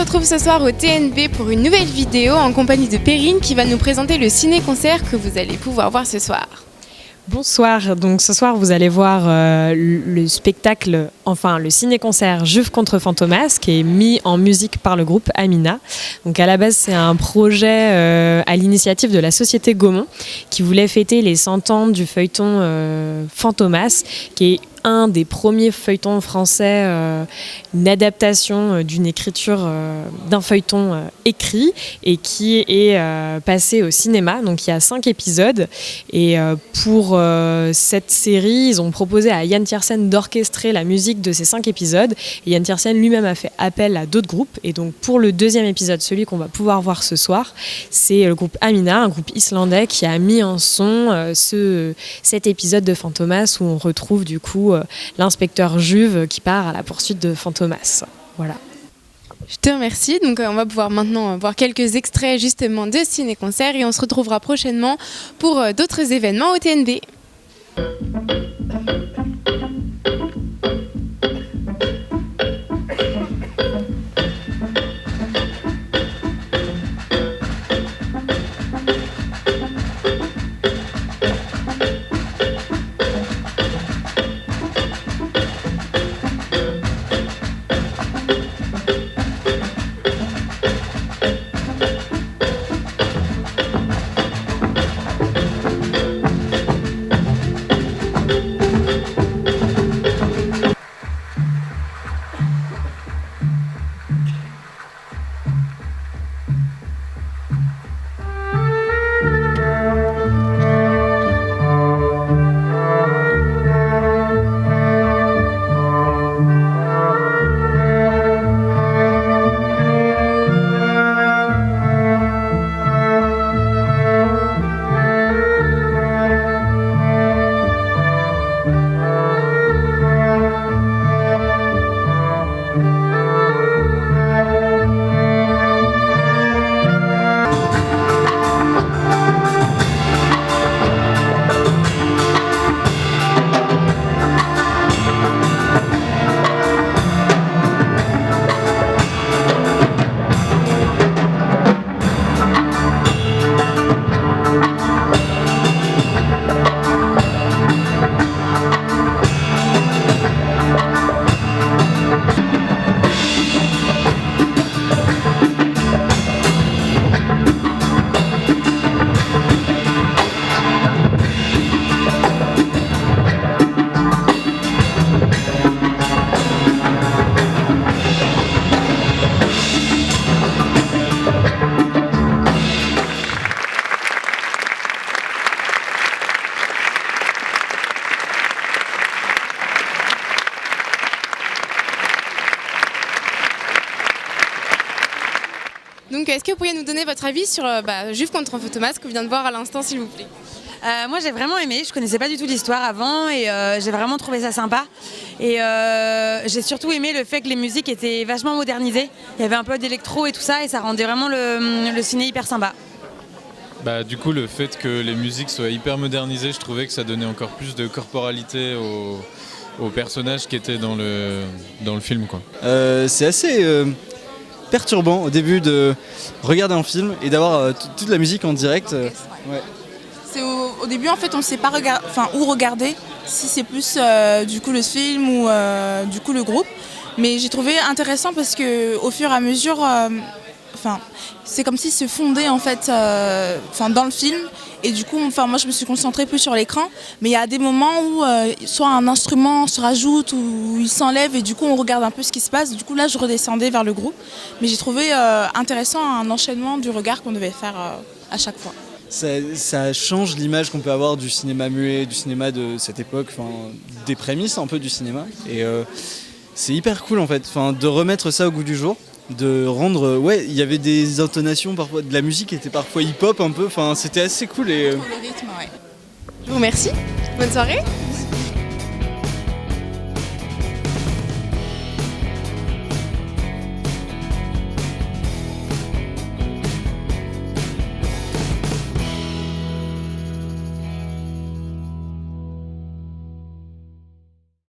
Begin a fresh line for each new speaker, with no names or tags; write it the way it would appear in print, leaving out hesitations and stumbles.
retrouve ce soir au TNB pour une nouvelle vidéo en compagnie de Perrine qui va nous présenter le ciné-concert que vous allez pouvoir voir ce soir.
Bonsoir, donc ce soir vous allez voir le spectacle, enfin le ciné-concert Juve contre Fantomas qui est mis en musique par le groupe Amina. Donc à la base c'est un projet à l'initiative de la Société Gaumont qui voulait fêter les 100 ans du feuilleton Fantomas qui est un des premiers feuilletons français, une adaptation d'une écriture d'un feuilleton écrit et qui est passé au cinéma. Donc il y a 5 épisodes et pour cette série, ils ont proposé à Yann Tiersen d'orchestrer la musique de ces 5 épisodes. Et Yann Tiersen lui-même a fait appel à d'autres groupes. Et donc pour le deuxième épisode, celui qu'on va pouvoir voir ce soir, c'est le groupe Amina, un groupe islandais qui a mis en son cet épisode de Fantomas où on retrouve du coup l'inspecteur Juve qui part à la poursuite de Fantomas. Voilà.
Je te remercie. Donc on va pouvoir maintenant voir quelques extraits justement de ciné-concert et on se retrouvera prochainement pour d'autres événements au TNB. Donc est-ce que vous pourriez nous donner votre avis sur Juve contre Fantomas que vous vient de voir à l'instant s'il vous plaît?
Moi j'ai vraiment aimé, je connaissais pas du tout l'histoire avant et j'ai vraiment trouvé ça sympa et j'ai surtout aimé le fait que les musiques étaient vachement modernisées, il y avait un peu d'électro et tout ça et ça rendait vraiment le ciné hyper sympa.
Du coup le fait que les musiques soient hyper modernisées, je trouvais que ça donnait encore plus de corporalité aux personnages qui étaient dans le film quoi.
C'est assez perturbant au début de regarder un film et d'avoir toute la musique en direct. Ouais.
C'est au début en fait on ne sait pas où regarder, si c'est plus du coup le film ou du coup le groupe. Mais j'ai trouvé intéressant parce que au fur et à mesure, c'est comme s'ils se fondaient en fait dans le film. Et du coup, moi je me suis concentrée plus sur l'écran, mais il y a des moments où soit un instrument se rajoute ou il s'enlève et du coup on regarde un peu ce qui se passe. Du coup là je redescendais vers le groupe, mais j'ai trouvé intéressant un enchaînement du regard qu'on devait faire à chaque fois.
Ça change l'image qu'on peut avoir du cinéma muet, du cinéma de cette époque, des prémices un peu du cinéma. Et c'est hyper cool en fait, de remettre ça au goût du jour. De rendre, il y avait des intonations parfois, de la musique était parfois hip-hop un peu, c'était assez cool et...
Le rythme, ouais.
Je vous remercie, bonne soirée.